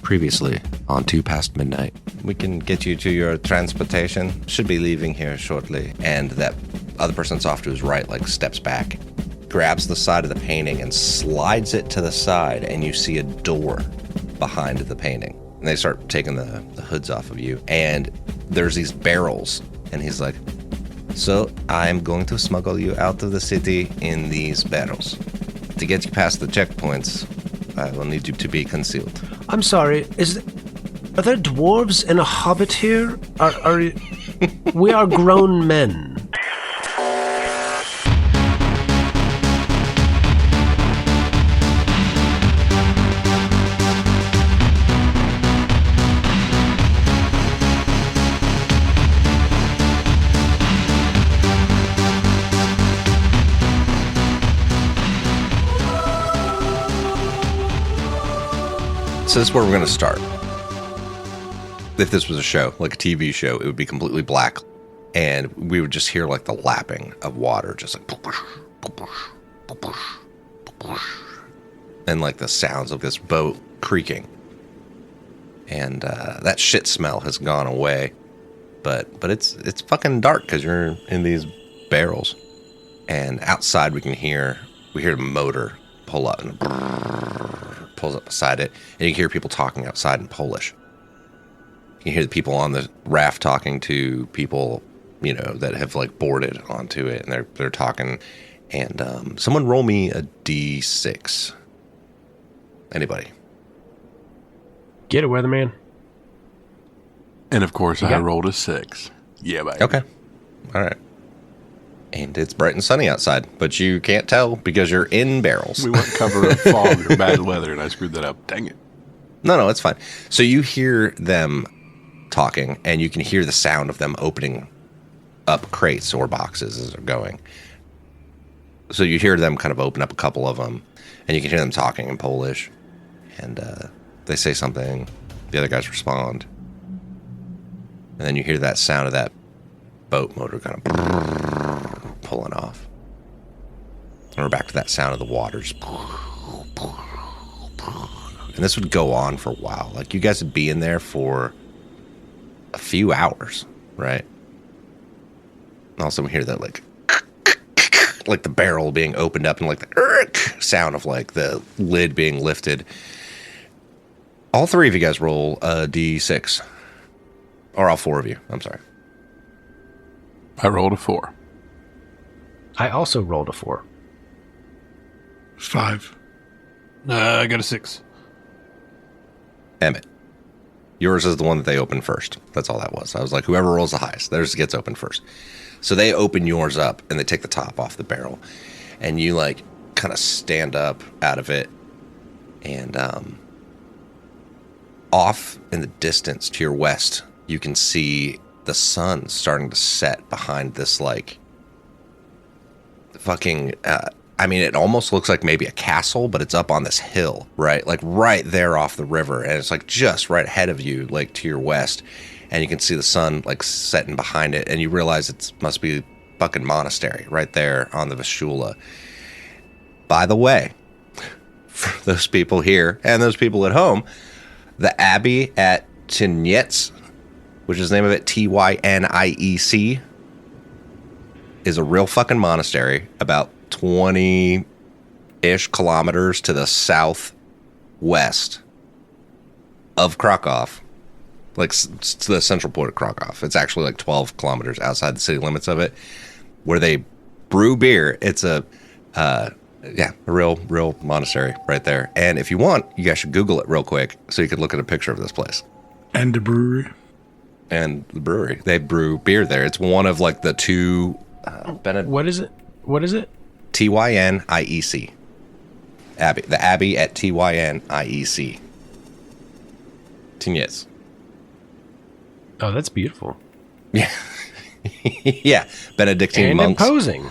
Previously on 2 Past Midnight. We can get you to your transportation. Should be leaving here shortly. And that other person that's off to his right, like, steps back, grabs the side of the painting and slides it to the side, and you see a door behind the painting. And they start taking the hoods off of you. And there's these barrels. And he's like, so I'm going to smuggle you out of the city in these barrels. To get you past the checkpoints, I will need you to be concealed. I'm sorry, are there dwarves and a hobbit here? We are grown men. So this is where we're going to start. If this was a show, like a TV show, it would be completely black. And we would just hear like the lapping of water, just like... and like the sounds of this boat creaking. And that shit smell has gone away. But it's fucking dark because you're in these barrels. And outside we hear a motor pull up and pulls up beside it, and you can hear people talking outside in Polish. You can hear the people on the raft talking to people, that have like boarded onto it, and they're talking. And someone roll me a D6. Anybody? Get it, weatherman. And of course, I rolled a 6. Yeah, baby. Okay. All right. And it's bright and sunny outside, but you can't tell because you're in barrels. We went cover of fog or bad weather, and I screwed that up. Dang it. No, it's fine. So you hear them talking, and you can hear the sound of them opening up crates or boxes as they're going. So you hear them kind of open up a couple of them, and you can hear them talking in Polish. And they say something. The other guys respond. And then you hear that sound of that boat motor kind of pulling off. And we're back to that sound of the waters. And this would go on for a while. Like, you guys would be in there for a few hours, right? And also we hear that, like the barrel being opened up and like the sound of like the lid being lifted. All three of you guys roll a D6. Or all four of you. I'm sorry. I rolled a 4. I also rolled a 4. 5. I got a 6. Emmett. Yours is the one that they opened first. That's all that was. I was like, whoever rolls the highest, theirs gets opened first. So they open yours up, and they take the top off the barrel. And you, like, kind of stand up out of it. And off in the distance to your west, you can see the sun starting to set behind this, like, fucking... it almost looks like maybe a castle, but it's up on this hill, right? Like right there off the river. And it's like just right ahead of you, like to your west. And you can see the sun like setting behind it. And you realize it must be fucking monastery right there on the Vishula. By the way, for those people here and those people at home, the Abbey at Tyniec, which is the name of it, Tyniec, is a real fucking monastery about 20-ish kilometers to the southwest of Krakow, like the central port of Krakow. It's actually like 12 kilometers outside the city limits of it, where they brew beer. It's a real monastery right there. And if you want, you guys should Google it real quick so you could look at a picture of this place. And the brewery. And the brewery. They brew beer there. It's one of like the two... What is it? Tyniec. Abbey. The Abbey at Tyniec. Tyniec. Oh, that's beautiful. Yeah. Yeah. Benedictine and monks. Imposing.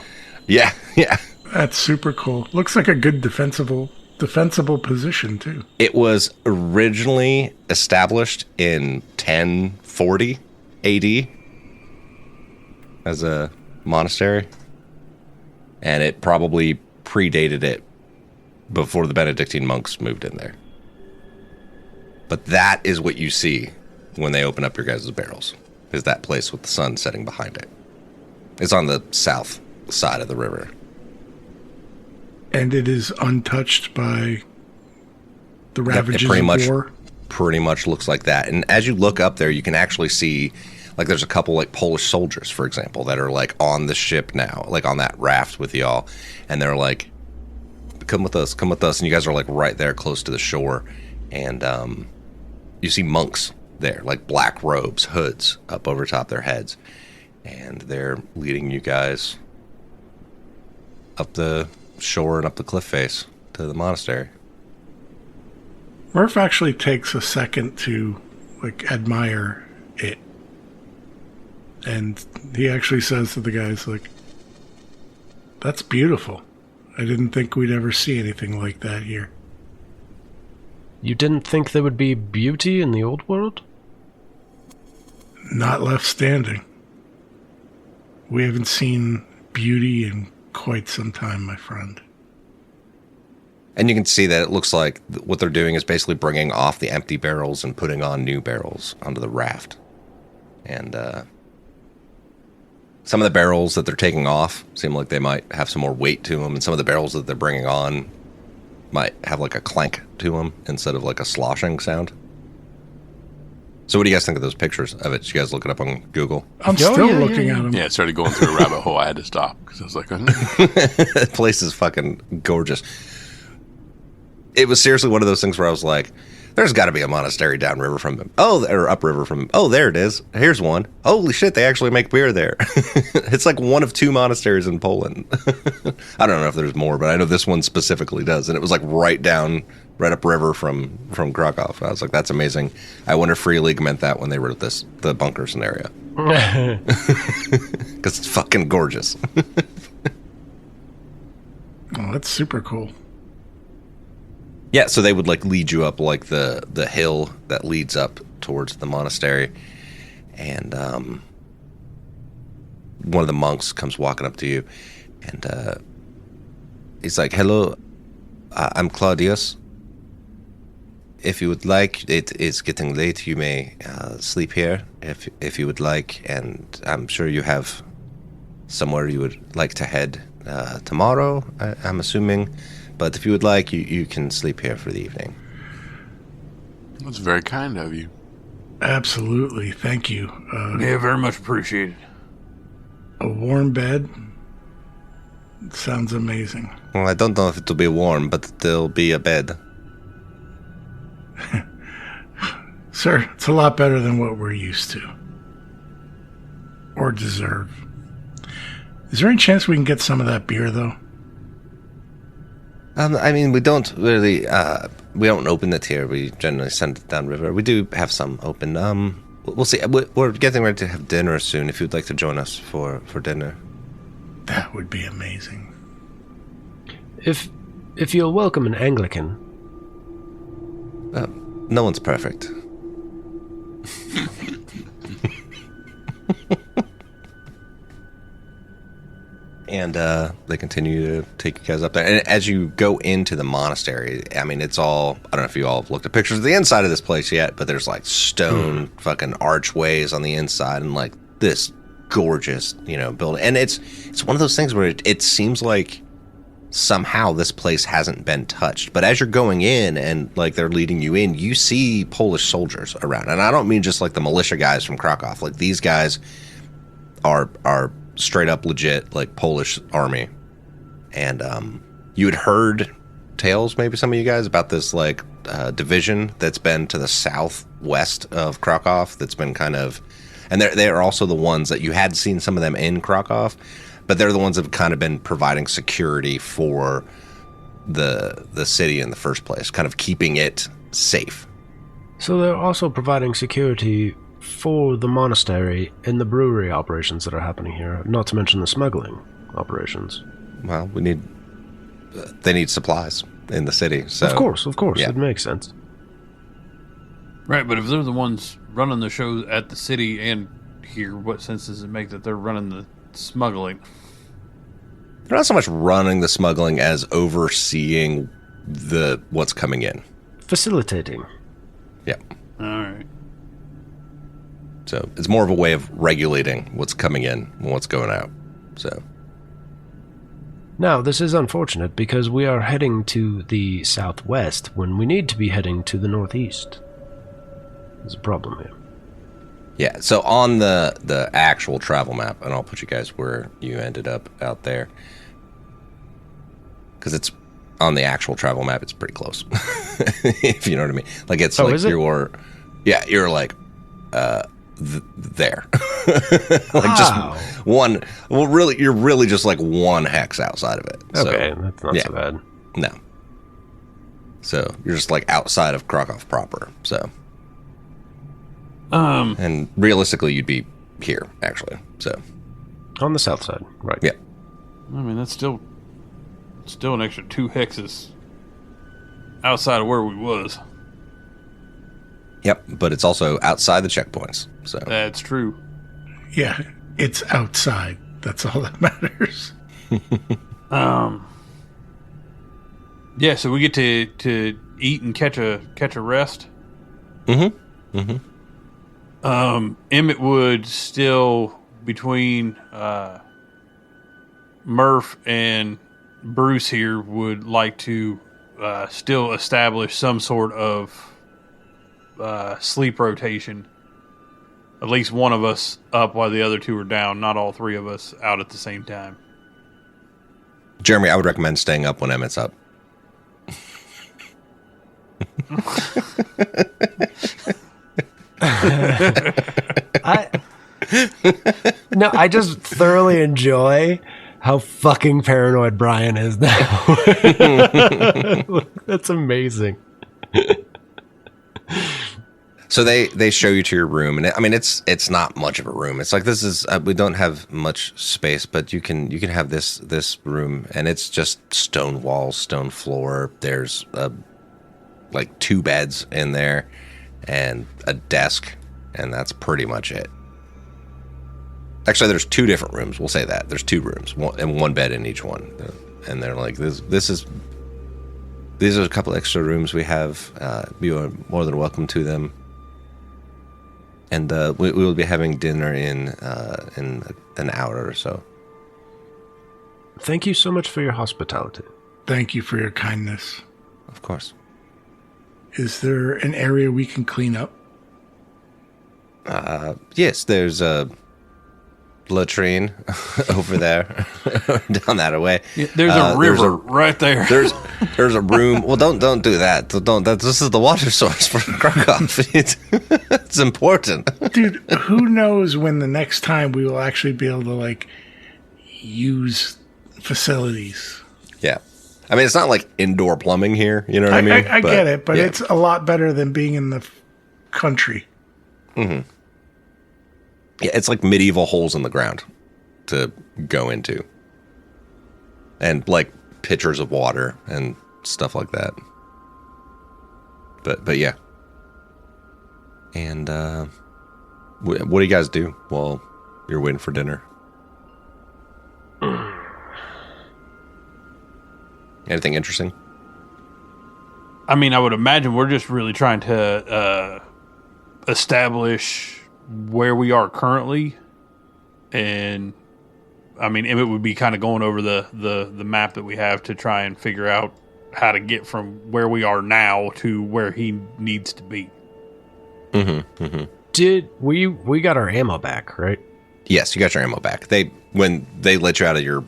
Yeah. That's super cool. Looks like a good defensible position, too. It was originally established in 1040 AD as a monastery. And it probably predated it before the Benedictine monks moved in there. But that is what you see when they open up your guys' barrels, is that place with the sun setting behind it. It's on the south side of the river. And it is untouched by the ravages of war? Pretty much looks like that. And as you look up there, you can actually see, like, there's a couple, like, Polish soldiers, for example, that are, like, on the ship now, like, on that raft with y'all. And they're like, come with us. And you guys are, like, right there close to the shore. And you see monks there, like black robes, hoods up over top their heads. And they're leading you guys up the shore and up the cliff face to the monastery. Murph actually takes a second to, like, admire it. And he actually says to the guys, like, that's beautiful. I didn't think we'd ever see anything like that here. You didn't think there would be beauty in the old world? Not left standing. We haven't seen beauty in quite some time, my friend. And you can see that it looks like what they're doing is basically bringing off the empty barrels and putting on new barrels onto the raft. And some of the barrels that they're taking off seem like they might have some more weight to them, and some of the barrels that they're bringing on might have like a clank to them instead of like a sloshing sound. So what do you guys think of those pictures of it? Did you guys look it up on Google? I'm still looking at them. Yeah, it started going through a rabbit hole. I had to stop because I was like, That place is fucking gorgeous. It was seriously one of those things where I was like, there's got to be a monastery downriver from them. Oh, or upriver from them. Oh, there it is. Here's one. Holy shit, they actually make beer there. It's like one of 2 monasteries in Poland. I don't know if there's more, but I know this one specifically does. And it was like right upriver from Krakow. I was like, that's amazing. I wonder if Free League meant that when they wrote the bunker scenario. Because it's fucking gorgeous. Oh, that's super cool. Yeah, so they would like lead you up like the hill that leads up towards the monastery, and one of the monks comes walking up to you, and he's like, "Hello, I'm Claudius. If you would like, it is getting late. You may sleep here if you would like, and I'm sure you have somewhere you would like to head tomorrow. I'm assuming." But if you would like, you can sleep here for the evening. that's very kind of you. Absolutely. Thank you. Yeah, very much appreciated. A warm bed sounds amazing. Well, I don't know if it'll be warm, but there'll be a bed. Sir, it's a lot better than what we're used to. Or deserve. Is there any chance we can get some of that beer, though? I mean, we don't really, we don't open it here. We generally send it downriver. We do have some open. We'll see. We're getting ready to have dinner soon. If you'd like to join us for dinner. That would be amazing. If you'll welcome an Anglican. No one's perfect. And they continue to take you guys up there. And as you go into the monastery, I mean, it's all, I don't know if you all have looked at pictures of the inside of this place yet, but there's like stone fucking archways on the inside and like this gorgeous, building. And it's one of those things where it seems like somehow this place hasn't been touched. But as you're going in and like they're leading you in, you see Polish soldiers around. And I don't mean just like the militia guys from Krakow. Like these guys are straight up legit like Polish army. And you had heard tales, maybe some of you guys, about this like division that's been to the southwest of Krakow that's been kind of, and they're also the ones that you had seen some of them in Krakow, but they're the ones that have kind of been providing security for the city in the first place, kind of keeping it safe. So they're also providing security for the monastery and the brewery operations that are happening here, not to mention the smuggling operations. Well, they need supplies in the city, so... Of course, yeah. It makes sense. Right, but if they're the ones running the show at the city and here, what sense does it make that they're running the smuggling? They're not so much running the smuggling as overseeing what's coming in. Facilitating. Yeah. All right. So it's more of a way of regulating what's coming in and what's going out. So. Now, this is unfortunate because we are heading to the southwest when we need to be heading to the northeast. There's a problem here. Yeah, so on the actual travel map, and I'll put you guys where you ended up out there. Because it's on the actual travel map, it's pretty close. If you know what I mean. Like, it's like you're... Yeah, you're like... there. Like just one. Well, really, you're really just like one hex outside of it. Okay, that's not so bad. No. So you're just like outside of Krakow proper. So. And realistically, you'd be here actually. So. On the south side, right? Yeah. I mean, that's still an extra 2 hexes outside of where we was. Yep, but it's also outside the checkpoints. So That's true. Yeah, it's outside. That's all that matters. Yeah, so we get to eat and catch a rest. Emmett would still, between Murph and Bruce here, would like to still establish some sort of sleep rotation. At least one of us up while the other 2 are down, not all 3 of us out at the same time. Jeremy, I would recommend staying up when Emmett's up. I just thoroughly enjoy how fucking paranoid Brian is now. That's amazing. So they show you to your room, and I mean it's not much of a room. It's like, this is we don't have much space, but you can have this room, and it's just stone walls, stone floor. There's like 2 beds in there, and a desk, and that's pretty much it. Actually, there's 2 different rooms. We'll say that there's 2 rooms, and 1 bed in each one, and they're like these are a couple extra rooms we have. You are more than welcome to them. And we will be having dinner in an hour or so. Thank you so much for your hospitality. Thank you for your kindness. Of course. Is there an area we can clean up? Yes, there's a latrine over there, down that way. Yeah, there's a river right there. There's a room. Well, don't do that. This is the water source for Krakow. It's important, dude. Who knows when the next time we will actually be able to like use facilities? Yeah, I mean, it's not like indoor plumbing here. You know what I mean? I get it, but it's a lot better than being in the country. Mm-hmm. Yeah, it's like medieval holes in the ground to go into. And like pitchers of water and stuff like that. But yeah. And what do you guys do while you're waiting for dinner? Anything interesting? I mean, I would imagine we're just really trying to establish where we are currently, and I mean, Emmett would be kind of going over the map that we have to try and figure out how to get from where we are now to where he needs to be. Mm-hmm. Mm-hmm. Did we got our ammo back, right? Yes, you got your ammo back. When they let you out of your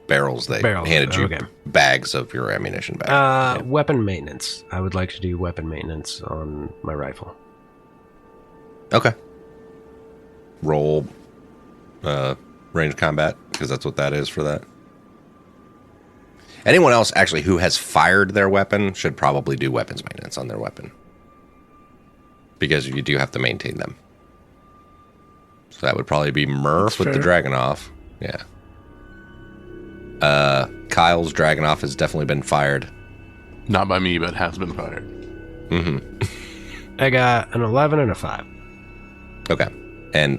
barrels, they handed you bags of your ammunition back. Weapon maintenance. I would like to do weapon maintenance on my rifle. Okay. Roll range combat, because that's what that is for that. Anyone else actually who has fired their weapon should probably do weapons maintenance on their weapon, because you do have to maintain them. So that would probably be Murph with the Dragunov. Yeah. Kyle's Dragunov has definitely been fired. Not by me, but has been fired. Mm-hmm. I got an 11 and a 5. Okay. And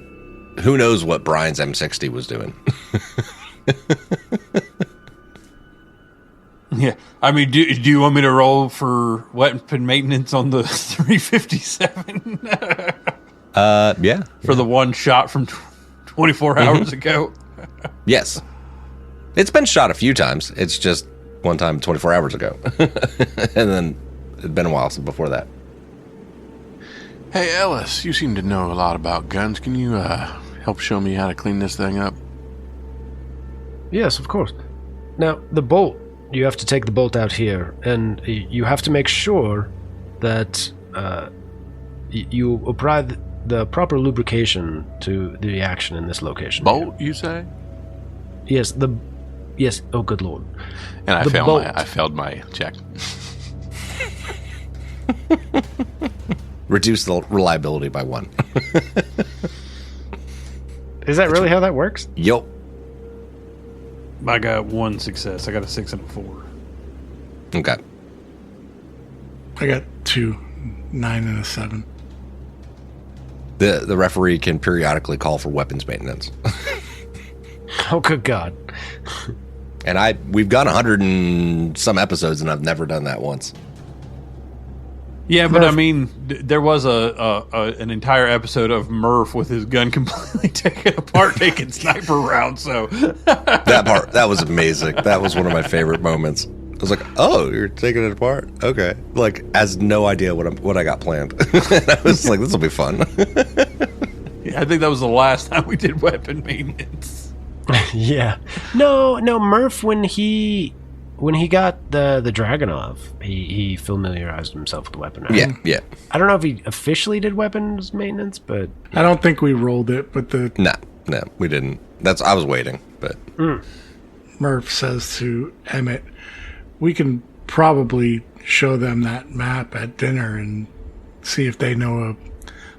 who knows what Brian's M60 was doing? Yeah. I mean, do you want me to roll for weapon maintenance on the 357? Yeah. For the one shot from 24 hours ago? Yes. It's been shot a few times. It's just one time 24 hours ago. And then it'd been a while since before that. Hey, Ellis, you seem to know a lot about guns. Can you help show me how to clean this thing up? Yes, of course. Now, the bolt, you have to take the bolt out here, and you have to make sure that you apply the proper lubrication to the action in this location. Bolt, you say? Yes, yes. Oh, good lord! And I failed my check. Reduce the reliability by 1. Is that really how that works? Yup. I got 1 success. I got a 6 and a 4. Okay. I got 2, 9 and a 7. The referee can periodically call for weapons maintenance. Oh, good God. And we've gone 100 and some episodes, and I've never done that once. Yeah, but Murph. I mean, there was an entire episode of Murph with his gun completely taken apart, taking sniper rounds. So that was amazing. That was one of my favorite moments. I was like, "Oh, you're taking it apart? Okay." Like, has no idea what I got planned. I was like, "This will be fun." Yeah, I think that was the last time we did weapon maintenance. Yeah. No, Murph, when he got the Dragunov, he familiarized himself with the weapon. Right? Yeah. I don't know if he officially did weapons maintenance, but I don't think we rolled it. But no, we didn't. I was waiting, but Murph says to Emmett, "We can probably show them that map at dinner and see if they know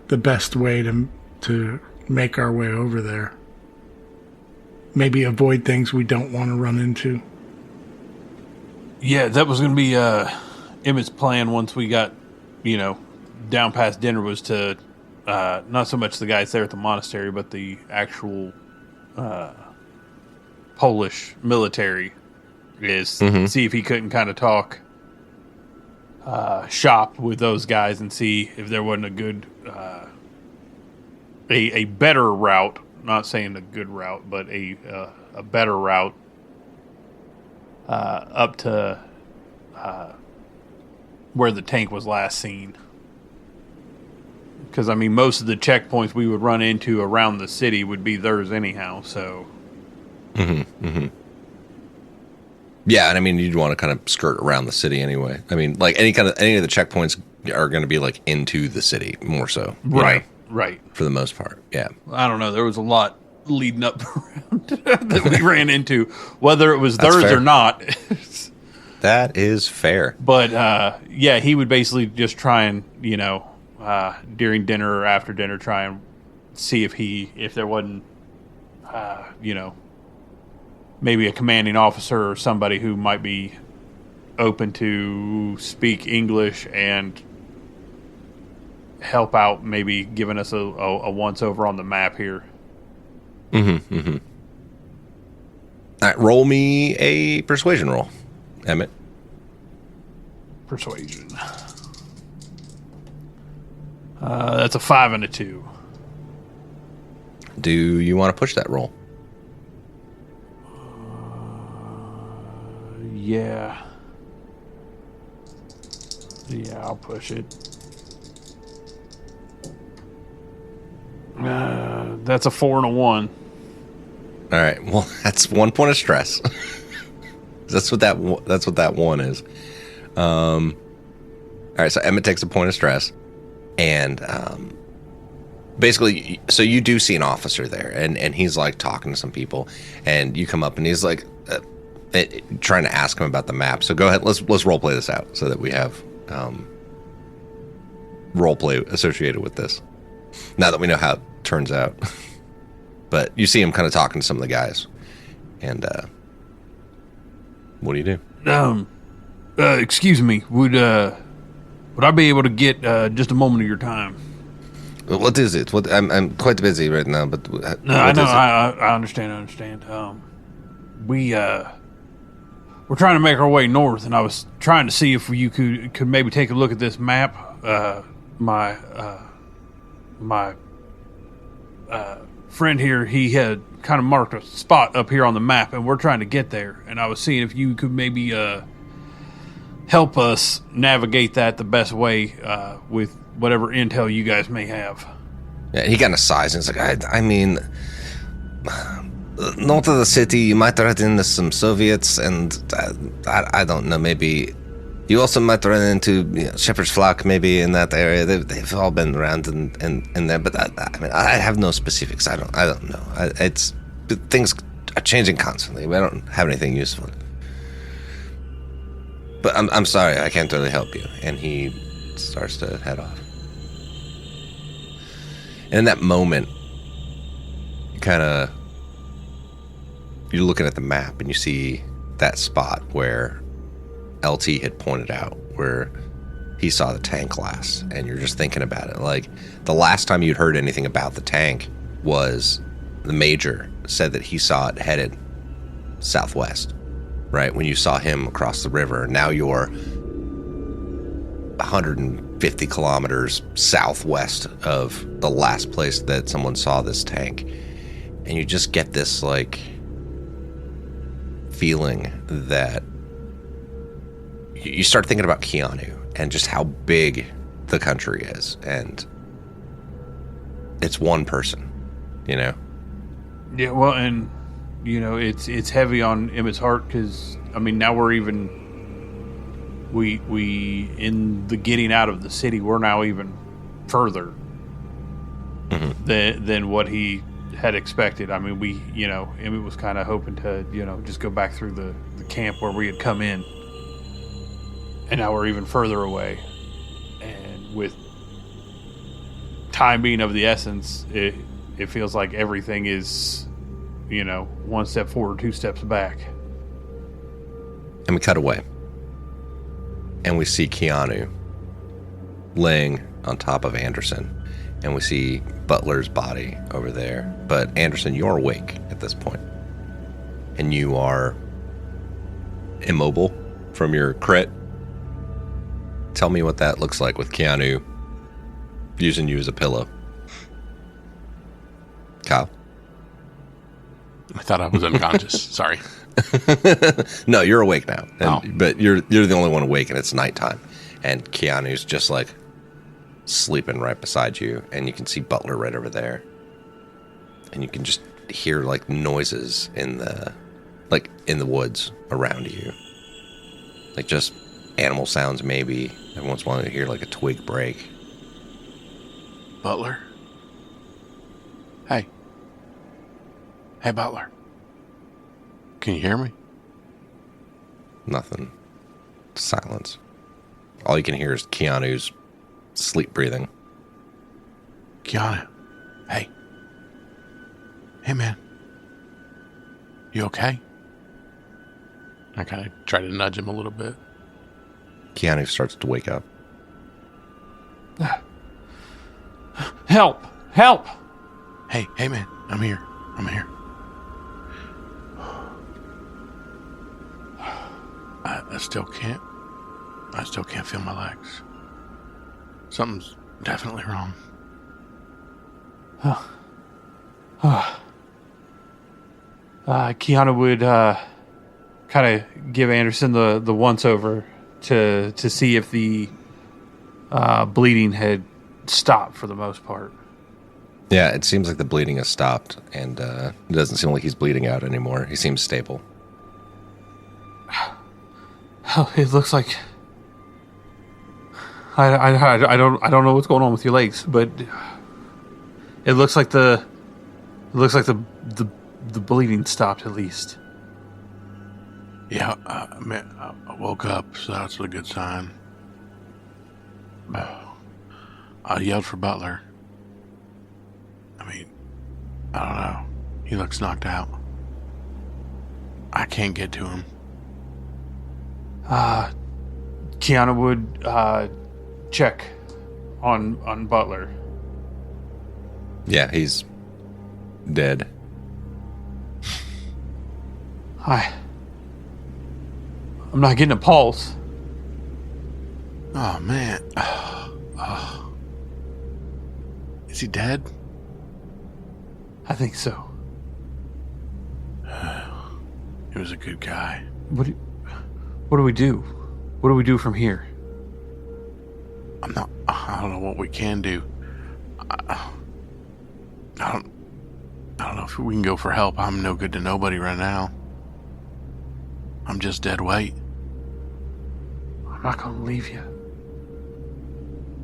the best way to make our way over there. Maybe avoid things we don't want to run into." Yeah, that was going to be Emmett's plan once we got, down past dinner, was to not so much the guys there at the monastery, but the actual Polish military, is see if he couldn't kind of talk shop with those guys and see if there wasn't a good, a better route, not saying a good route, but a better route up to where the tank was last seen. Because, I mean, most of the checkpoints we would run into around the city would be theirs anyhow, so. Yeah, and I mean, you'd want to kind of skirt around the city anyway. I mean, like any of the checkpoints are going to be like into the city more so. Right. For the most part, yeah. I don't know. There was a lot leading up around that we ran into, whether it was theirs or not. That is fair. But, yeah, he would basically just try and, during dinner or after dinner, try and see if there wasn't, maybe a commanding officer or somebody who might be open to speak English and help out, maybe giving us a once-over on the map here. All right, roll me a persuasion roll, Emmett. Persuasion. That's a 5 and a 2. Do you want to push that roll? Yeah. Yeah, I'll push it. That's a 4 and a 1. All right. Well, that's 1 point of stress. That's what that 1 is. All right. So Emmett takes a point of stress, and basically, so you do see an officer there, and he's like talking to some people, and you come up, and he's like trying to ask him about the map. So go ahead. Let's role play this out so that we have role play associated with this. Now that we know how it turns out. But you see him kind of talking to some of the guys. And what do you do? Excuse me. Would I be able to get just a moment of your time? What is it? I'm quite busy right now, but no, I know. I understand. We we're trying to make our way north, and I was trying to see if you could maybe take a look at this map. My friend here, he had kind of marked a spot up here on the map, and we're trying to get there. And I was seeing if you could maybe help us navigate that the best way with whatever intel you guys may have. Yeah, he kind of sighs and he's like, I mean, north of the city, you might run into some Soviets, and I don't know, maybe you also might run into Shepherd's Flock, maybe in that area. They've all been around in there, but I mean, I have no specifics. I don't know. Things are changing constantly. We don't have anything useful. But I'm sorry, I can't really help you. And he starts to head off. And in that moment, you're looking at the map and you see that spot where LT had pointed out, where he saw the tank last. And you're just thinking about it. Like, the last time you'd heard anything about the tank was the Major said that he saw it headed southwest, right? When you saw him across the river. Now you're 150 kilometers southwest of the last place that someone saw this tank. And you just get this, like, feeling that you start thinking about Keanu and just how big the country is. And it's one person, you know? Yeah, well, and, it's heavy on Emmett's heart because, I mean, now we're even... We in the getting out of the city, we're now even further than what he had expected. I mean, Emmett was kind of hoping to, just go back through the camp where we had come in. And now we're even further away. And with time being of the essence, it feels like everything is, one step forward, two steps back. And we cut away. And we see Keanu laying on top of Anderson. And we see Butler's body over there. But Anderson, you're awake at this point. And you are immobile from your crit. Tell me what that looks like with Keanu using you as a pillow. Kyle? I thought I was unconscious. Sorry. No, you're awake now. But you're the only one awake, and it's nighttime. And Keanu's just like sleeping right beside you, and you can see Butler right over there. And you can just hear like noises in the woods around you. Like just animal sounds maybe. Every once in a while you hear like a twig break. Butler? Hey. Hey, Butler. Can you hear me? Nothing. Silence. All you can hear is Keanu's sleep breathing. Keanu. Hey. Hey, man. You okay? I kind of try to nudge him a little bit. Keanu starts to wake up. Help! Help! Hey, man. I'm here. I still can't feel my legs. Something's definitely wrong. Keanu would kind of give Anderson the once over to see if the bleeding had stopped for the most part. Yeah, it seems like the bleeding has stopped, and it doesn't seem like he's bleeding out anymore. He seems stable. Oh, it looks like I don't know what's going on with your legs, but it looks like the bleeding stopped at least. Yeah, man, I woke up, so that's a good sign. I yelled for Butler. I mean, I don't know. He looks knocked out. I can't get to him. Keanu would check on Butler. Yeah, he's dead. I'm not getting a pulse. Oh, man. Is he dead? I think so. He was a good guy. What do we do? What do we do from here? I don't know what we can do. I don't know if we can go for help. I'm no good to nobody right now. I'm just dead weight. I'm not gonna leave you.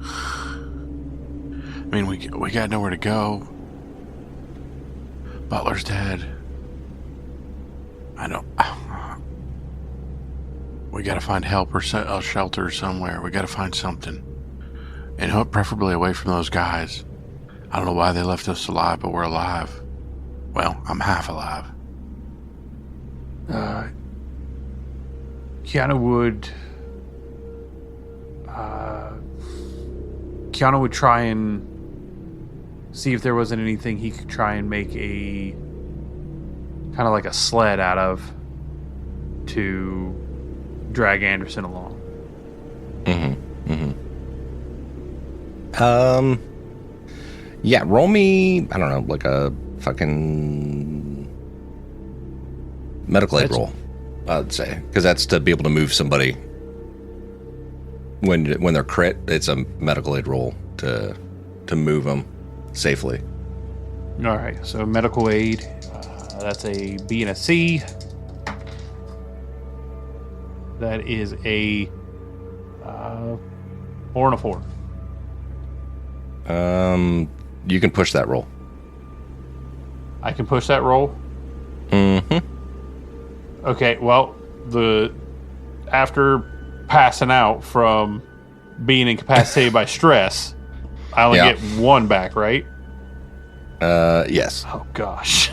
I mean, we got nowhere to go. Butler's dead. I don't. We gotta find help or a shelter somewhere. We gotta find something, and preferably away from those guys. I don't know why they left us alive, but we're alive. Well, I'm half alive. Keanu would try and see if there wasn't anything he could try and make a kind of like a sled out of to drag Anderson along. Yeah, roll me, I don't know, like a fucking medical aid roll, I'd say. Because that's to be able to move somebody. When they're crit, it's a medical aid roll to move them safely. All right, so medical aid, that's a B and a C. That is a 4 and a 4. You can push that roll. I can push that roll? Okay, well, after passing out from being incapacitated by stress, I only get 1 back, right? Yes. Oh, gosh.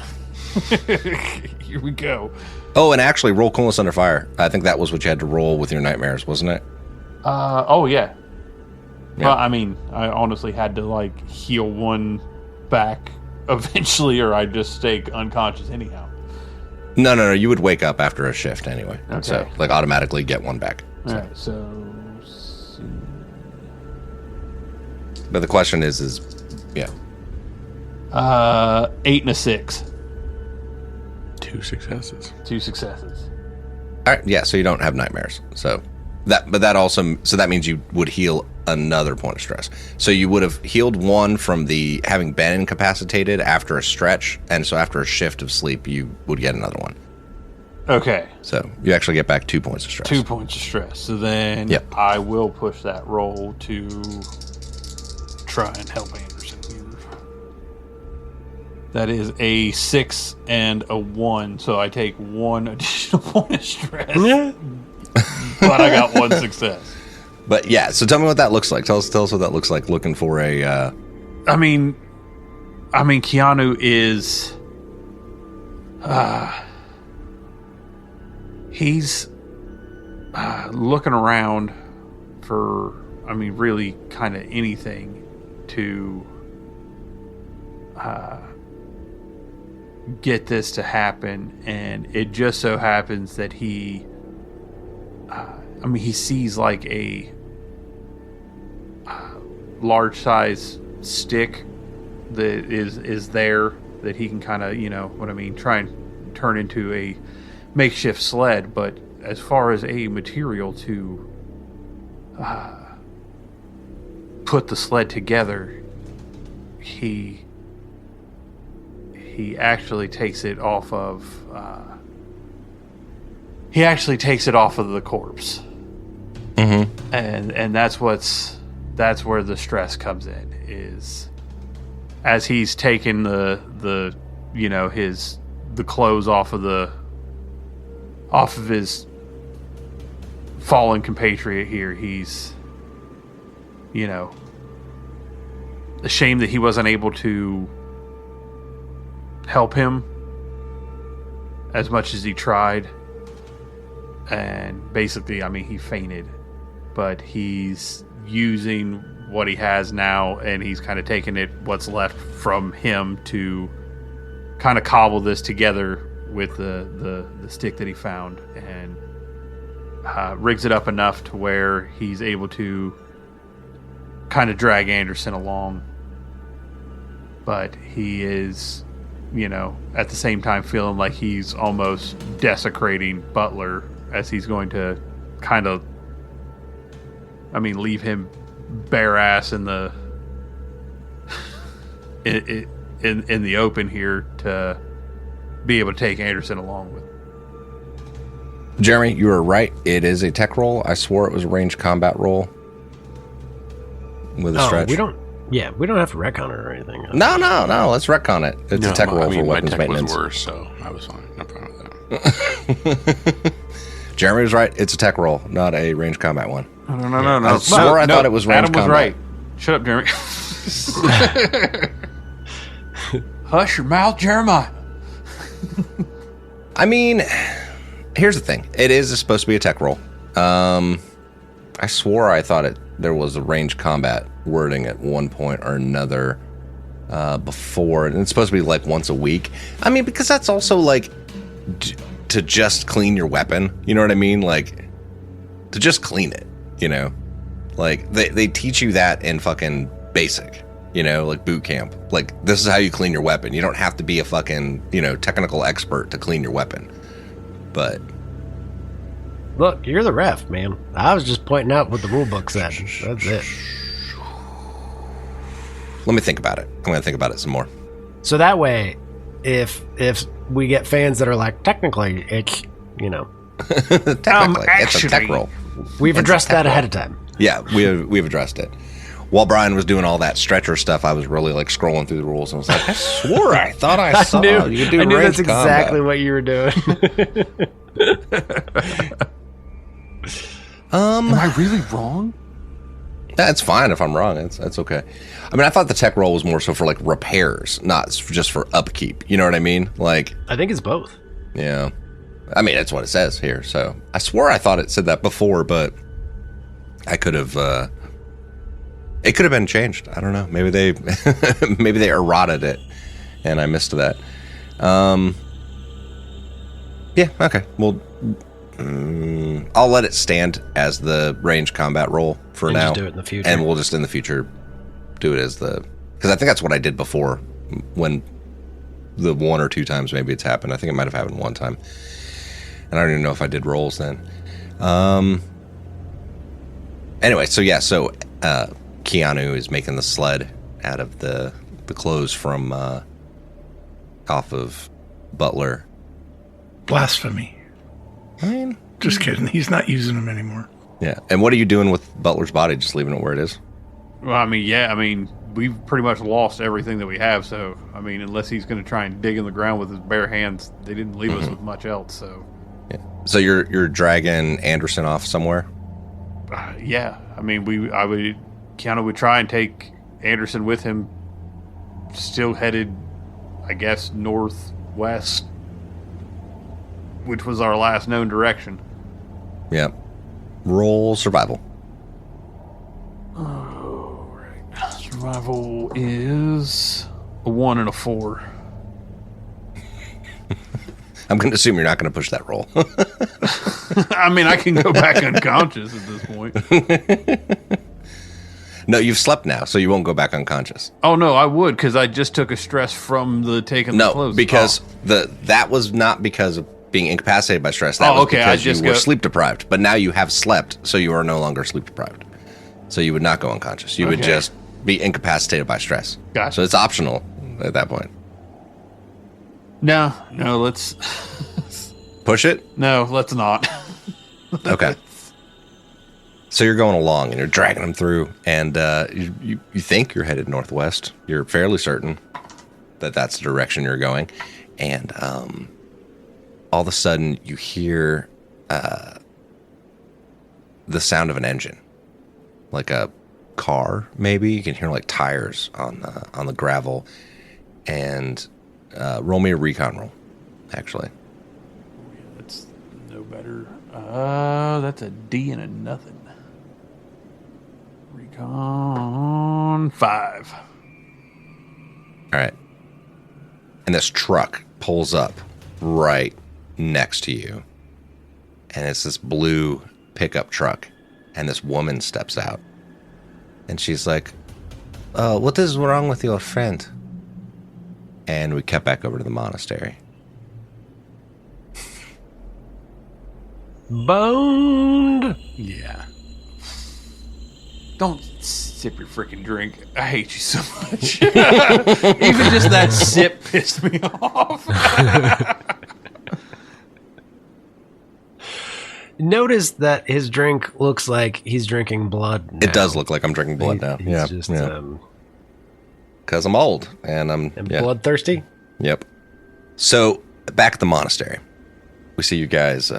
Here we go. Oh, and actually, roll coolness under fire. I think that was what you had to roll with your nightmares, wasn't it? Oh, yeah. Well, I mean, I honestly had to, heal 1 back eventually, or I'd just stay unconscious anyhow. No. You would wake up after a shift anyway. Okay. So, automatically get 1 back. All right, so... But the question is 8 and a 6. 2 successes. 2 successes. All right, yeah, so you don't have nightmares. So that means you would heal another point of stress. So you would have healed 1 from the having been incapacitated after a stretch, and so after a shift of sleep, you would get another 1. Okay. So you actually get back 2 points of stress. 2 points of stress. So then I will push that roll to try and help Anderson here. That is a 6 and a 1, so I take 1 additional point of stress. But I got 1 success. But yeah, so tell me what that looks like. Tell us what that looks like looking for a... I mean, Keanu is... he's looking around for, really kind of anything to get this to happen. And it just so happens that he sees a large size stick that is there that he can kind of, try and turn into a makeshift sled. But as far as a material to put the sled together, he actually takes it off of the corpse. And that's where the stress comes in, is as he's taking the clothes off of his fallen compatriot here. He's ashamed that he wasn't able to help him as much as he tried, and basically he fainted, but he's using what he has now, and he's kind of taking what's left from him to kind of cobble this together with the stick that he found. And rigs it up enough to where he's able to kind of drag Anderson along. But he is, at the same time feeling like he's almost desecrating Butler as he's going to kind of, leave him bare ass in the in the open here to be able to take Anderson along with. Jeremy, you were right. It is a tech roll. I swore it was a ranged combat roll with a stretch. we don't have to retcon it or anything. No. Let's retcon it. It's a tech roll for weapons my tech maintenance. was worse, so I was fine. No problem with that. Jeremy was right. It's a tech roll, not a ranged combat one. No. I swore I thought it was ranged Adam was combat. right. Shut up, Jeremy. Hush your mouth, Jeremiah. Here's the thing. It is supposed to be a tech roll. I swore I thought there was a ranged combat wording at one point or another before, and it's supposed to be like once a week. Because that's also like to just clean your weapon. You know what I mean? Like to just clean it. Like they teach you that in fucking basic. Like boot camp. Like this is how you clean your weapon. You don't have to be a fucking technical expert to clean your weapon. But look, you're the ref, man. I was just pointing out what the rule book said. That's it. let me think about it. I'm going to think about it some more. So that way, if we get fans that are like, technically, it's, Technically, it's a tech roll. We've addressed that ahead of time. Yeah, we've addressed it. While Brian was doing all that stretcher stuff, I was really like scrolling through the rules and was like, I swore I thought I saw you could do I knew ranged that's combat. exactly what you were doing. Am I really wrong? That's fine if I'm wrong. That's okay. I mean, I thought the tech roll was more so for like repairs, not just for upkeep. You know what I mean? Like, I think it's both. yeah. I mean, that's what it says here. So I swore I thought it said that before, but I could have. It could have been changed. I don't know. Maybe they errated it, and I missed that. Yeah. Okay. Well, I'll let it stand as the range combat roll for And now. just do it in the future. And we'll just in the future do it as the, because I think that's what I did before when the one or two times maybe it's happened. I think it might have happened one time. And I don't even know if I did rolls then. Anyway, so yeah, Keanu is making the sled out of the clothes from off of Butler. Blasphemy. I mean, Just kidding. He's not using them anymore. yeah. And what are you doing with Butler's body? Just leaving it where it is? Well, we've pretty much lost everything that we have. So, unless he's going to try and dig in the ground with his bare hands, they didn't leave us with much else. So, Yeah. So you're dragging Anderson off somewhere? yeah. Keanu would try and take Anderson with him, still headed, I guess, northwest, which was our last known direction. Yeah. Roll survival. Oh, right. Survival is a 1 and a 4. I'm going to assume you're not going to push that roll. I can go back unconscious at this point. No, you've slept now, so you won't go back unconscious. Oh, no, I would, because I just took a stress from the taking the clothes. No, because that was not because of being incapacitated by stress. That was because you were sleep deprived. But now you have slept, so you are no longer sleep deprived. So you would not go unconscious. You would just be incapacitated by stress. Gotcha. So it's optional at that point. No, let's... Push it? No, let's not. Okay. So you're going along and you're dragging them through, and you think you're headed northwest. You're fairly certain that that's the direction you're going, and all of a sudden you hear the sound of an engine, like a car. Maybe you can hear like tires on the gravel, and roll me a recon roll. Actually, That's no better. That's a D and a nothing. Recon 5. all right. And this truck pulls up right next to you, and it's this blue pickup truck, and this woman steps out. And she's like, what is wrong with your friend? And we cut back over to the monastery. Boned. Yeah. Don't sip your freaking drink. I hate you so much. Even just that sip pissed me off. Notice that his drink looks like he's drinking blood now. It does look like I'm drinking blood now. He's Yeah. just, Because I'm old and I'm bloodthirsty. Yep. So back at the monastery, we see you guys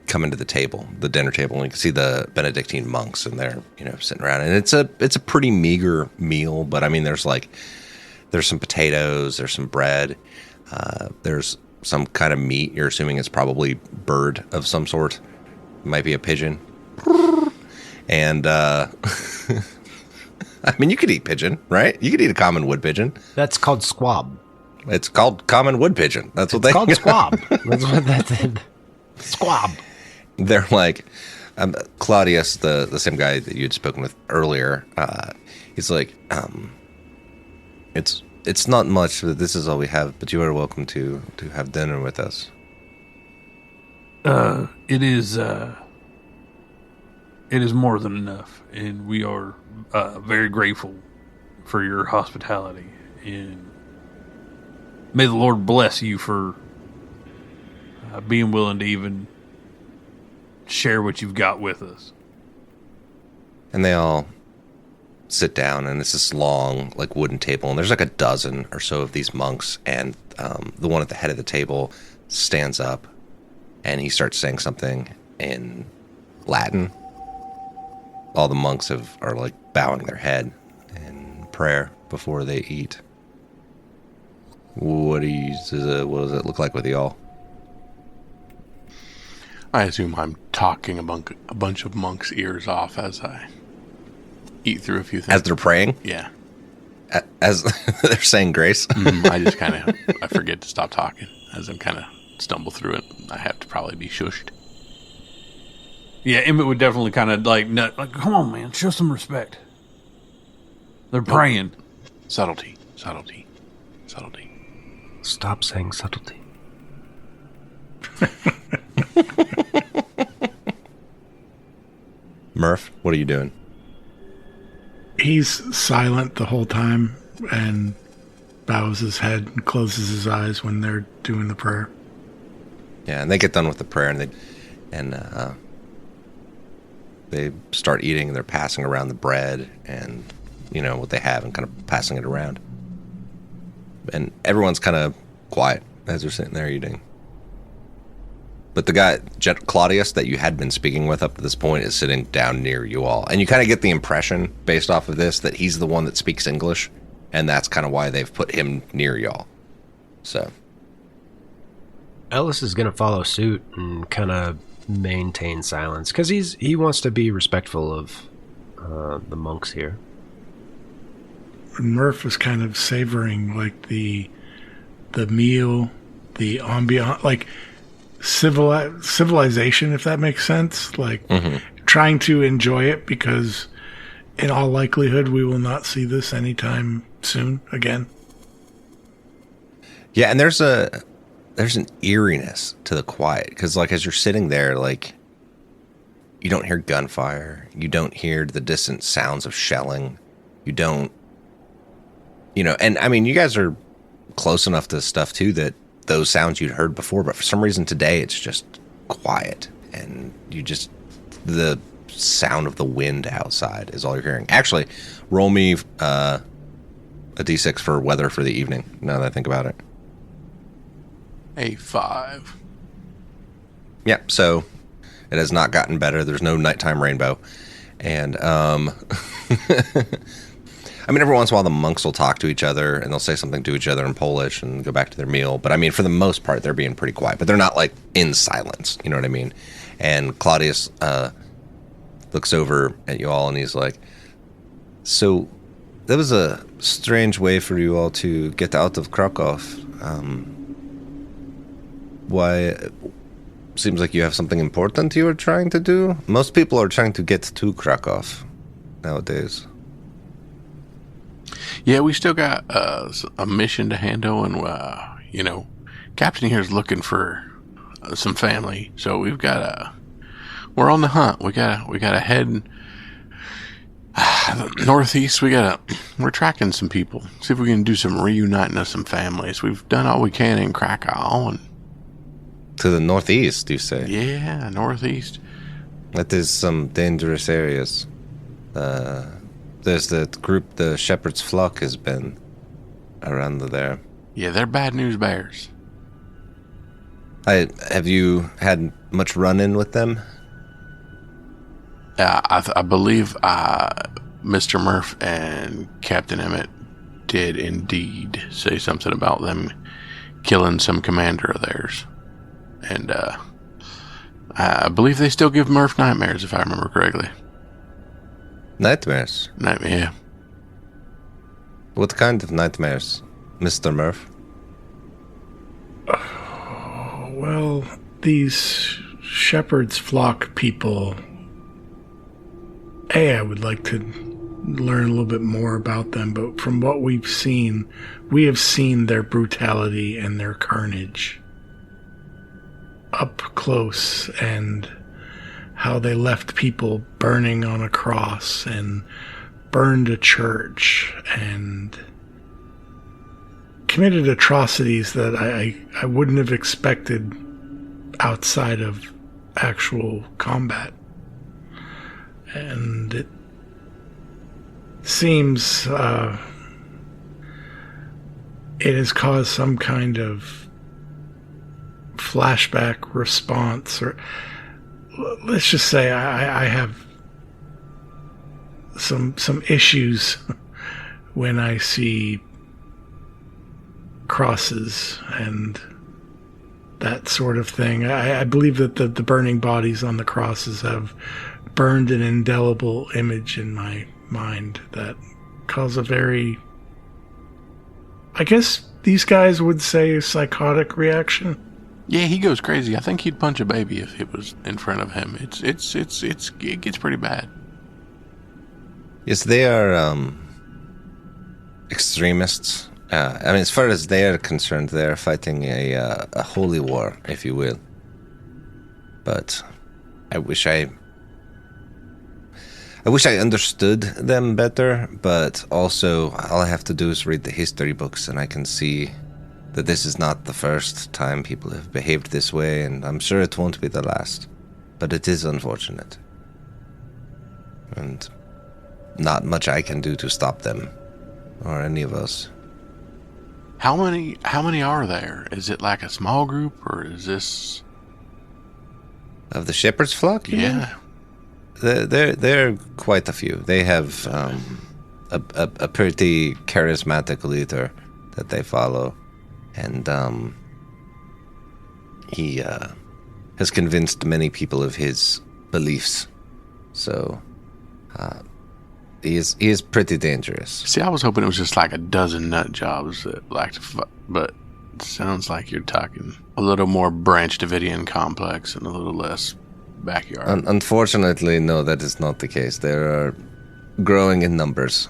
come into the table, the dinner table, and you can see the Benedictine monks, and they're sitting around, and it's a pretty meager meal. But I mean, there's some potatoes, there's some bread, there's some kind of meat. You're assuming it's probably bird of some sort, might be a pigeon, and I mean, you could eat pigeon, right? You could eat a common wood pigeon. That's called squab. It's called common wood pigeon. That's what It's called squab. That's what that did. Squab. They're like, Claudius, the same guy that you had spoken with earlier. He's like, it's not much, but this is all we have. But you are welcome to have dinner with us. It is more than enough, and we are very grateful for your hospitality. And may the Lord bless you for being willing to even share what you've got with us. And they all sit down, and it's this long, like, wooden table, and there's like a dozen or so of these monks, and the one at the head of the table stands up, and he starts saying something in Latin. All the monks are like bowing their head in prayer before they eat. What does it look like with y'all? I assume I'm talking a bunch of monks' ears off as I eat through a few things. As they're praying? Yeah. As they're saying grace? I just I forget to stop talking as I'm kind of stumble through it. I have to probably be shushed. Yeah, Emmett would definitely kind of like, come on, man, show some respect. They're praying. Subtlety. Stop saying subtlety. Murph, what are you doing? He's silent the whole time and bows his head and closes his eyes when they're doing the prayer. Yeah, and they get done with the prayer, and they start eating, and they're passing around the bread and what they have, and kind of passing it around. And everyone's kind of quiet as they're sitting there eating. But the guy, Claudius, that you had been speaking with up to this point, is sitting down near you all. And you kind of get the impression, based off of this, that he's the one that speaks English, and that's kind of why they've put him near y'all. So Ellis is going to follow suit and kind of maintain silence, because he wants to be respectful of the monks here. Murph was kind of savoring like the meal, the ambiance, like civilization, if that makes sense. Like trying to enjoy it, because in all likelihood we will not see this anytime soon again. yeah, and there's an eeriness to the quiet, because like as you're sitting there, like you don't hear gunfire, you don't hear the distant sounds of shelling, you don't. And I mean, you guys are close enough to stuff too that those sounds you'd heard before, but for some reason today it's just quiet, and the sound of the wind outside is all you're hearing. Actually, roll me a d6 for weather for the evening, now that I think about it. A 5. Yeah, so it has not gotten better. There's no nighttime rainbow. And I mean, every once in a while the monks will talk to each other, and they'll say something to each other in Polish and go back to their meal. But I mean, for the most part, they're being pretty quiet. But they're not like in silence, you know what I mean? And Claudius looks over at you all, and he's like, so that was a strange way for you all to get out of Krakow. seems like you have something important you are trying to do. Most people are trying to get to Krakow nowadays. Yeah, we still got a mission to handle, and Captain here is looking for some family. So we're on the hunt. We gotta head northeast. We're tracking some people. See if we can do some reuniting of some families. We've done all we can in Krakow, and To the northeast, you say? yeah, northeast. That is some dangerous areas. There's that group, the Shepherd's Flock, has been around there. Yeah, they're bad news bears. Have you had much run-in with them? I believe Mr. Murph and Captain Emmett did indeed say something about them killing some commander of theirs. And I believe they still give Murph nightmares, if I remember correctly. Nightmares? Yeah. What kind of nightmares, Mr. Murph? Well, these Shepherd's Flock people, I would like to learn a little bit more about them, but from what we've seen, we have seen their brutality and their carnage up close, and how they left people burning on a cross and burned a church and committed atrocities that I wouldn't have expected outside of actual combat. And it seems it has caused some kind of flashback response, or let's just say I have some issues when I see crosses and that sort of thing. I believe that the burning bodies on the crosses have burned an indelible image in my mind that caused a very, I guess these guys would say, psychotic reaction. Yeah, he goes crazy. I think he'd punch a baby if it was in front of him. It gets pretty bad. Yes, they are extremists. As far as they are concerned, they are fighting a holy war, if you will. But I wish I understood them better, but also all I have to do is read the history books and I can see that this is not the first time people have behaved this way, and I'm sure it won't be the last. But it is unfortunate. And not much I can do to stop them, or any of us. How many are there? Is it like a small group, or is this... Of the Shepherd's Flock? Yeah. They're quite a few. They have a pretty charismatic leader that they follow. And he has convinced many people of his beliefs. So he is pretty dangerous. See, I was hoping it was just like a dozen nut jobs that like to fuck, but it sounds like you're talking a little more Branch Davidian complex and a little less backyard. Unfortunately, no, that is not the case. They are growing in numbers.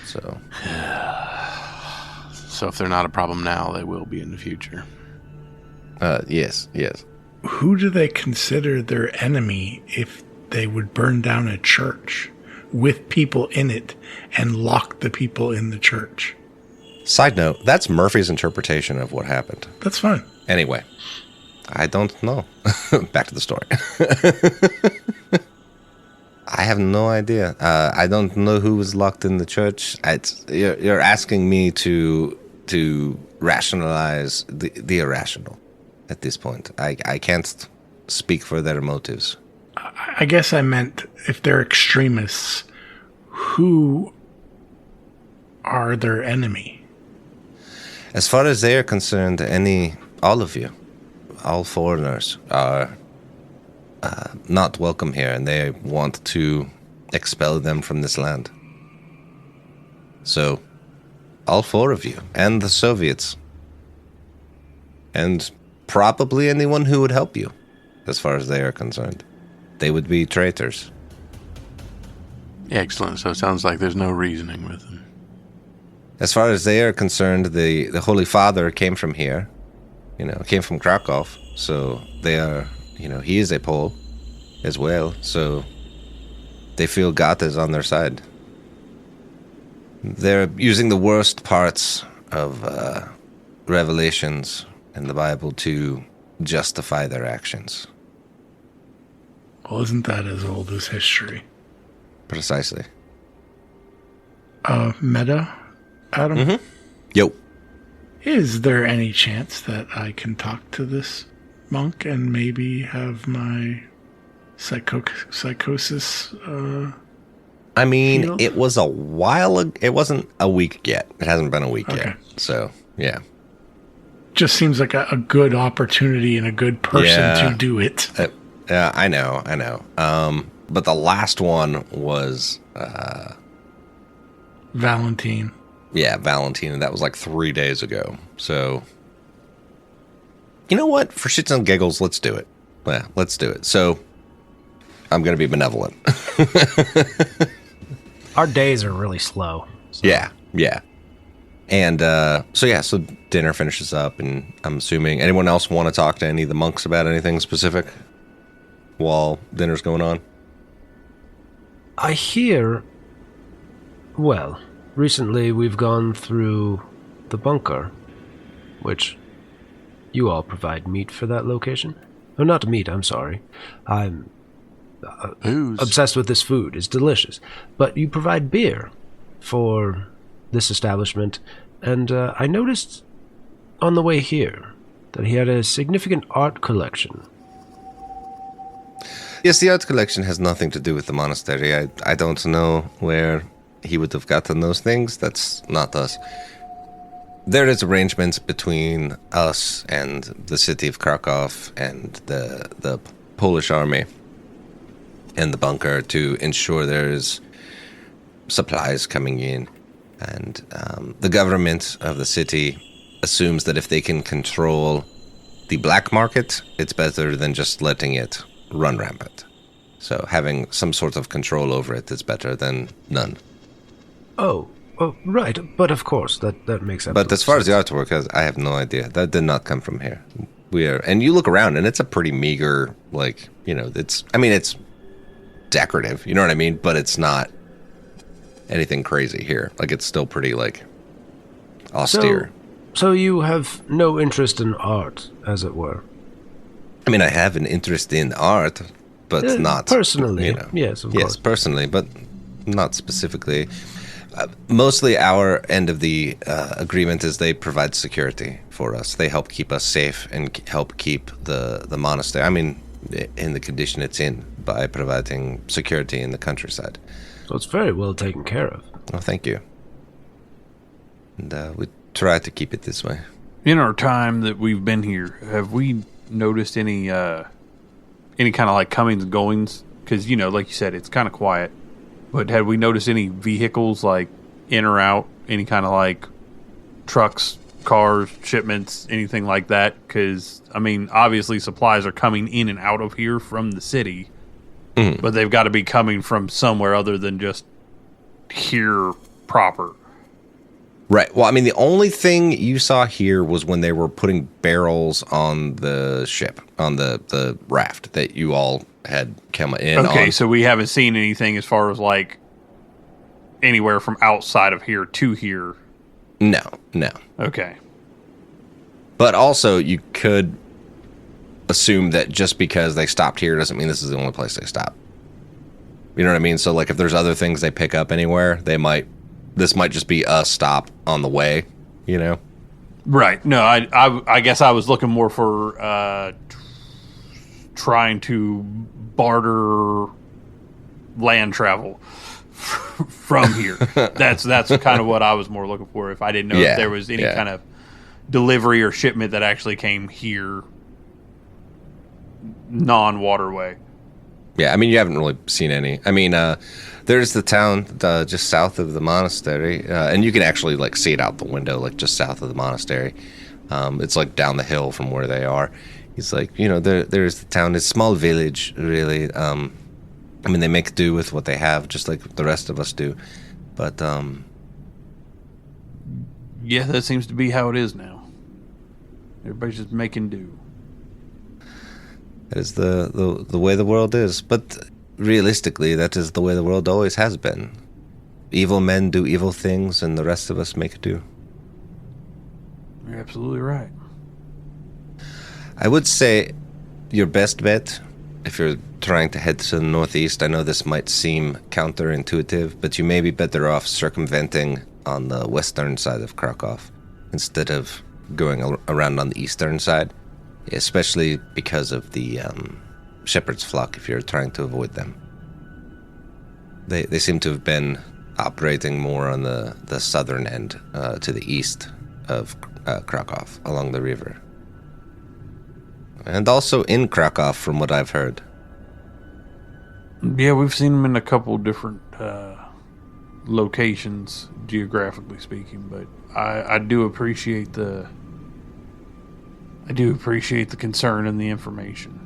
So... So if they're not a problem now, they will be in the future. Yes. Who do they consider their enemy if they would burn down a church with people in it and lock the people in the church? Side note, that's Murphy's interpretation of what happened. That's fine. Anyway, I don't know. Back to the story. I have no idea. I don't know who was locked in the church. You're asking me to rationalize the irrational at this point. I can't speak for their motives. I guess I meant if they're extremists, who are their enemy? As far as they are concerned, all of you, all foreigners are not welcome here, and they want to expel them from this land. So, all four of you, and the Soviets, and probably anyone who would help you. as far as they are concerned. They would be traitors. Excellent. So it sounds like there's no reasoning with them. As far as they are concerned, the Holy Father came from here, came from Krakow. So they are, he is a Pole as well. So they feel God is on their side. They're using the worst parts of Revelations in the Bible to justify their actions. Well, isn't that as old as history? Precisely. Meta, Adam? Mm-hmm. Yo. Is there any chance that I can talk to this monk and maybe have my psychosis I mean, healed? it was a while ago. It wasn't a week yet. It hasn't been a week yet. So, yeah. Just seems like a good opportunity and a good person to do it. Yeah, I know. But the last one was... Valentine. Yeah, Valentine, and that was like 3 days ago. So, you know what? For shits and giggles, let's do it. Yeah, let's do it. So, I'm going to be benevolent. Our days are really slow. So. Yeah. And so dinner finishes up, and I'm assuming anyone else want to talk to any of the monks about anything specific while dinner's going on? I hear... Well, recently we've gone through the bunker, which you all provide meat for that location. Oh, not meat, I'm sorry. I'm obsessed with this food. It's delicious. But you provide beer for this establishment, and I noticed on the way here that he had a significant art collection. Yes, the art collection has nothing to do with the monastery. I don't know where he would have gotten those things. That's not us. There is arrangements between us and the city of Krakow and the Polish army and the bunker to ensure there's supplies coming in. And the government of the city assumes that if they can control the black market, it's better than just letting it run rampant. So having some sort of control over it is better than none. Oh, right. But of course, that makes sense. But as far as the artwork goes, I have no idea. That did not come from here. And you look around, and it's a pretty meager, it's decorative, you know what I mean? But it's not anything crazy here. Like, it's still pretty, austere. So you have no interest in art, as it were? I mean, I have an interest in art, but not... Personally, yes, of course. Yes, personally, but not specifically. Mostly our end of the agreement is they provide security for us. They help keep us safe and help keep the monastery, in the condition it's in, by providing security in the countryside. So it's very well taken care of. Oh, thank you. And we try to keep it this way. In our time that we've been here, have we noticed any kind of comings and goings? Because, like you said, it's kind of quiet. But had we noticed any vehicles in or out? Any kind of trucks, cars, shipments, anything like that? Because, obviously supplies are coming in and out of here from the city. Mm. But they've got to be coming from somewhere other than just here proper. Right. Well, the only thing you saw here was when they were putting barrels on the ship, on the raft that you all had come in on. Okay, so we haven't seen anything as far as anywhere from outside of here to here. No. Okay. But also, you could assume that just because they stopped here doesn't mean this is the only place they stopped. You know what I mean? So, if there's other things they pick up anywhere, this might just be a stop on the way, Right. No, I guess I was looking more for trying to barter land travel from here. That's kind of what I was more looking for. If I didn't know if there was any kind of delivery or shipment that actually came here non-waterway. Yeah, you haven't really seen any. There's the town just south of the monastery, and you can actually see it out the window, just south of the monastery. It's down the hill from where they are, He's like, there's the town. It's a small village, really. They make do with what they have, just like the rest of us do. But, yeah, that seems to be how it is now. Everybody's just making do. that is the way the world is. But realistically, that is the way the world always has been. Evil men do evil things, and the rest of us make do. You're absolutely right. I would say your best bet, if you're trying to head to the northeast, I know this might seem counterintuitive, but you may be better off circumventing on the western side of Krakow instead of going around on the eastern side, especially because of the shepherd's flock, if you're trying to avoid them. They seem to have been operating more on the southern end, to the east of Krakow, along the river. And also in Krakow, from what I've heard. Yeah, we've seen them in a couple different locations, geographically speaking. But I do appreciate the concern and the information.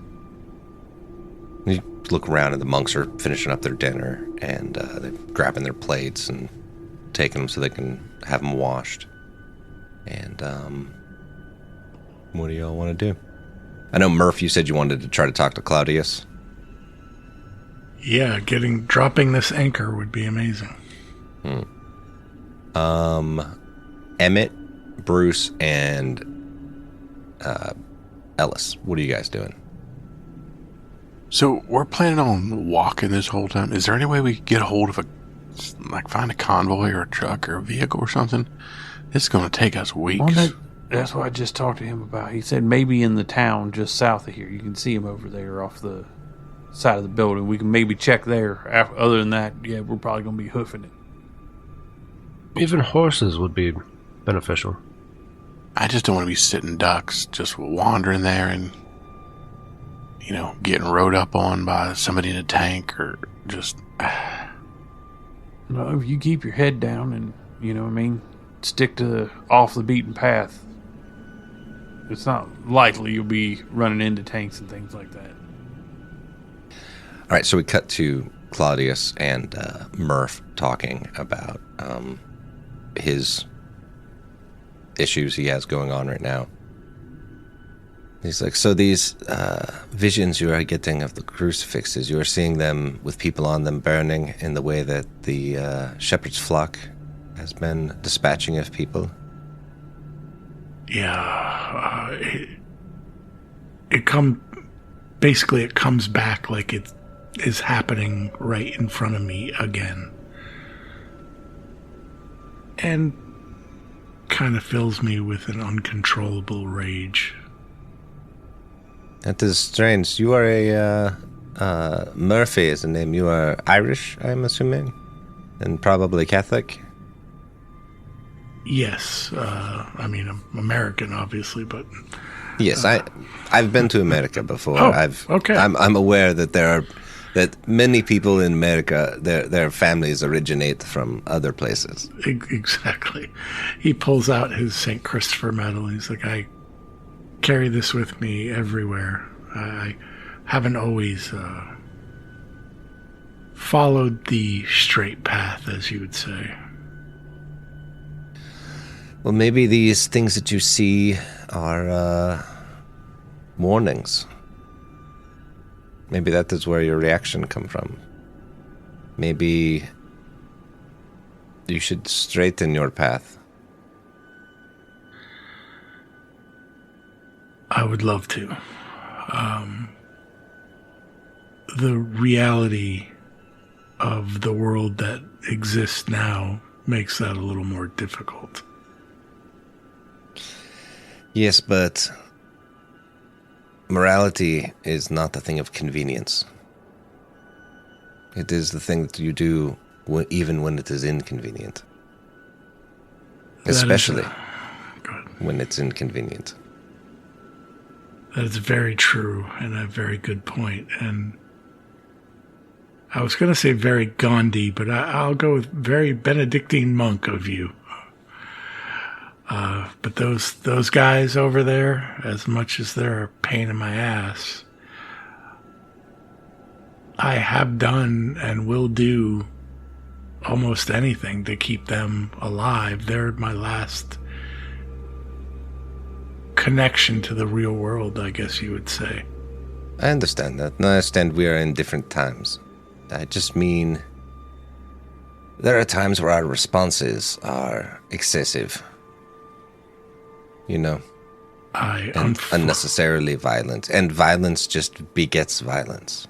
You look around, and the monks are finishing up their dinner, and they're grabbing their plates and taking them so they can have them washed. And what do y'all want to do? I know, Murph, you said you wanted to try to talk to Claudius. Yeah, dropping this anchor would be amazing. Emmett, Bruce, and Ellis, what are you guys doing? So we're planning on walking this whole time. Is there any way we could get a hold of find a convoy or a truck or a vehicle or something? This is going to take us weeks. Well, that's what I just talked to him about. He said maybe in the town just south of here. You can see him over there off the side of the building. We can maybe check there. Other than that, yeah, we're probably going to be hoofing it. Even horses would be beneficial. I just don't want to be sitting ducks, just wandering there and, getting rode up on by somebody in a tank or just... No, if you keep your head down and, stick to off the beaten path, it's not likely you'll be running into tanks and things like that. All right, so we cut to Claudius and Murph talking about his issues he has going on right now. He's like, so these visions you are getting of the crucifixes, you are seeing them with people on them burning in the way that the shepherd's flock has been dispatching of people? Yeah, it comes back like it is happening right in front of me again. And kind of fills me with an uncontrollable rage. That is strange. You are a Murphy is the name. You are Irish, I'm assuming, and probably Catholic. Yes, I'm American, obviously, but yes, I've been to America before. Oh, okay. I'm aware that that many people in America, their families originate from other places. Exactly. He pulls out his St. Christopher medal. He's like, I carry this with me everywhere. I haven't always followed the straight path, as you would say. Well, maybe these things that you see are warnings. Maybe that is where your reaction come from. Maybe you should straighten your path. I would love to. The reality of the world that exists now makes that a little more difficult. Yes, but morality is not a thing of convenience. It is the thing that you do even when it is inconvenient. Especially when it's inconvenient. That is very true and a very good point. And I was going to say very Gandhi, but I'll go with very Benedictine monk of you. But those guys over there, as much as they're a pain in my ass, I have done and will do almost anything to keep them alive. They're my last connection to the real world, I guess you would say. I understand that. I understand we are in different times. I just mean there are times where our responses are excessive. You know? Unnecessarily violent. And violence just begets violence.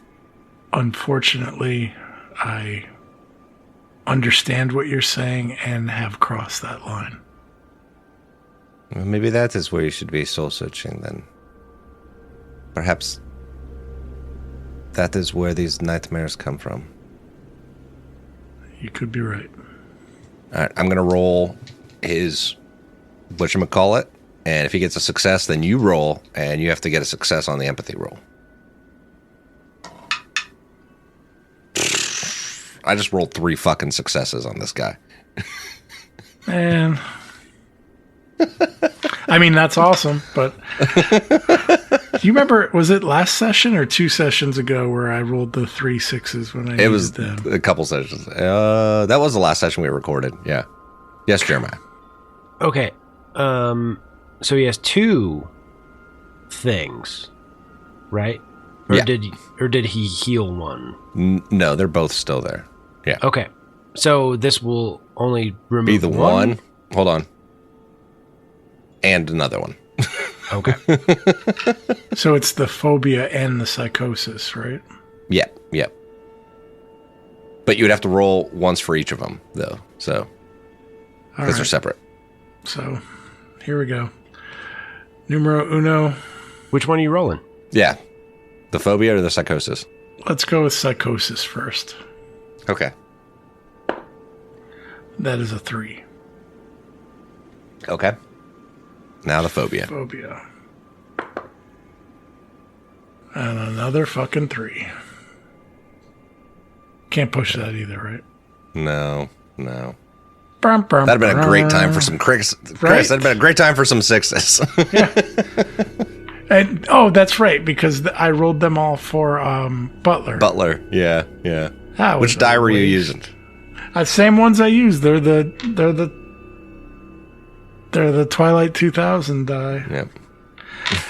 Unfortunately, I understand what you're saying and have crossed that line. Well, maybe that is where you should be soul-searching then. Perhaps that is where these nightmares come from. You could be right. All right, I'm going to roll his whatchamacallit, and if he gets a success, then you roll, and you have to get a success on the empathy roll. I just rolled 3 fucking successes on this guy. Man. I mean, that's awesome, but do you remember, was it last session or 2 sessions ago where I rolled the 3 6s when I It was them? a couple sessions. That was the last session we recorded, yeah. Yes, Jeremiah. Okay. So he has 2 things, right? Or Yeah. did he heal one? No, they're both still there. Yeah. Okay. So this will only remove Be the one. Hold on. And another one. Okay. So it's the phobia and the psychosis, right? Yep. But you would have to roll once for each of them, though. So, because they're separate. So, here we go. Numero uno. Which one are you rolling? Yeah. The phobia or the psychosis? Let's go with psychosis first. Okay. That is a 3. Okay. Now the phobia. Phobia. And another fucking 3. Can't push that either, right? No. That'd That'd have been a great time for some Chris. That'd have been a great time for some 6s. And that's right, because I rolled them all for Butler. Butler. Yeah. That was Which die were you waste. using? Same ones I used. They're the Twilight 2000 die. Yep.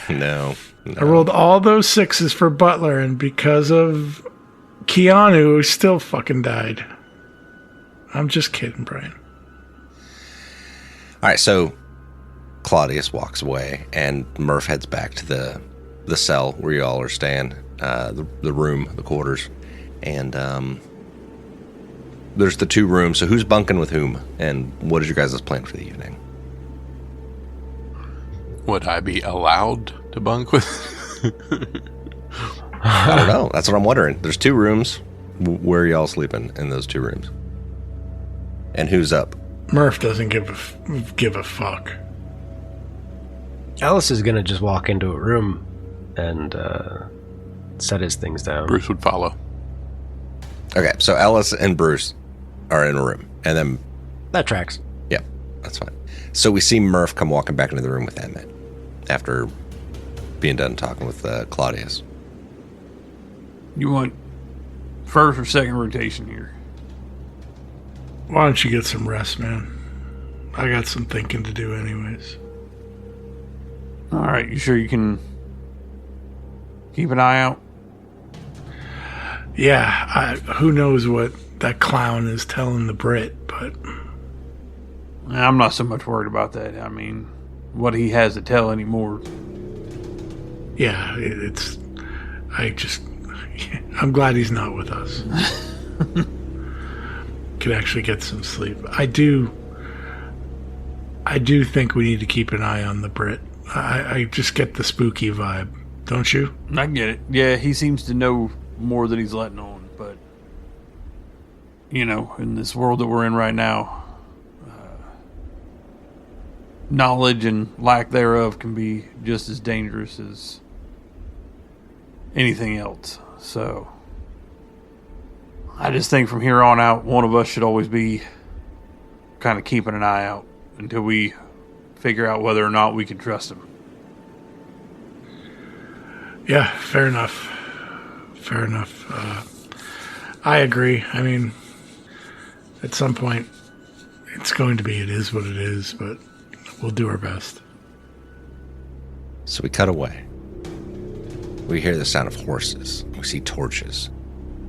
No. I rolled all those 6s for Butler, and because of Keanu, who still fucking died. I'm just kidding, Brian. All right, so Claudius walks away, and Murph heads back to the cell where you all are staying, the room, the quarters, and there's the 2 rooms. So who's bunking with whom, and what is your guys' plan for the evening? Would I be allowed to bunk with? I don't know. That's what I'm wondering. There's 2 rooms. Where are y'all sleeping in those 2 rooms? And who's up? Murph doesn't give a fuck. Ellis is gonna just walk into a room and set his things down. Bruce would follow. Okay, so Ellis and Bruce are in a room, and then That tracks. yeah, that's fine. So we see Murph come walking back into the room with Emmett after being done talking with Claudius. You want first or second rotation here? Why don't you get some rest, man? I got some thinking to do anyways. All right, you sure you can keep an eye out? Yeah, who knows what that clown is telling the Brit, but I'm not so much worried about that. I mean, what he has to tell anymore. yeah, I'm glad he's not with us. Could actually get some sleep. I do think we need to keep an eye on the Brit. I just get the spooky vibe, don't you? I get it. Yeah, he seems to know more than he's letting on, but in this world that we're in right now, knowledge and lack thereof can be just as dangerous as anything else. So I just think from here on out, one of us should always be kind of keeping an eye out until we figure out whether or not we can trust him. Yeah, fair enough. Fair enough. I agree. I mean, at some point, it's going to be, it is what it is, but we'll do our best. So we cut away. We hear the sound of horses. We see torches.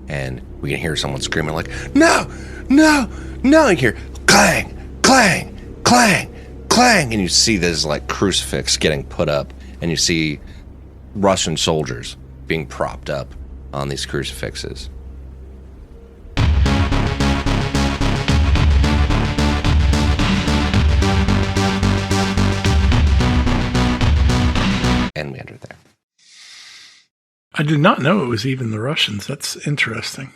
And we can hear someone screaming like, no, no, no. You hear clang, clang, clang, clang. And you see this like crucifix getting put up. And you see Russian soldiers being propped up on these crucifixes. And we enter there. I did not know it was even the Russians. That's interesting.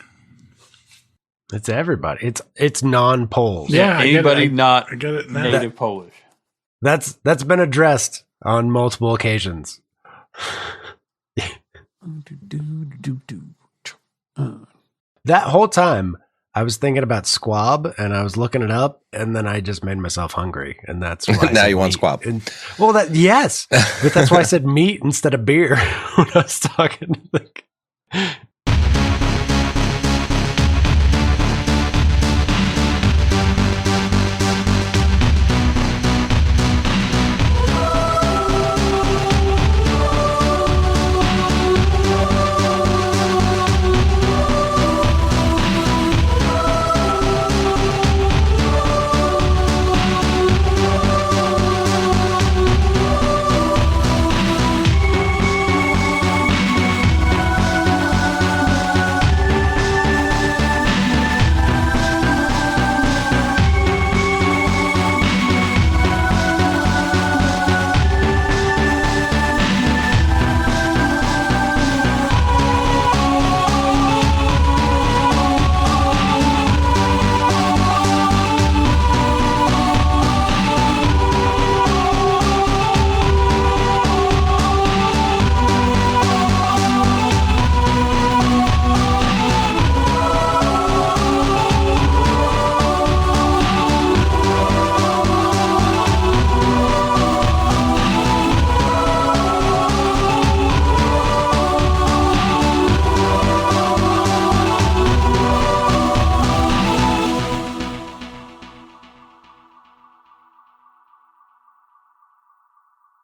It's everybody. It's non-Poles. Yeah, Anybody not I get it now. native Polish. That's been addressed on multiple occasions. That whole time, I was thinking about squab, and I was looking it up, and then I just made myself hungry, and that's why. Now you want squab. Yes, but that's why I said meat instead of beer when I was talking.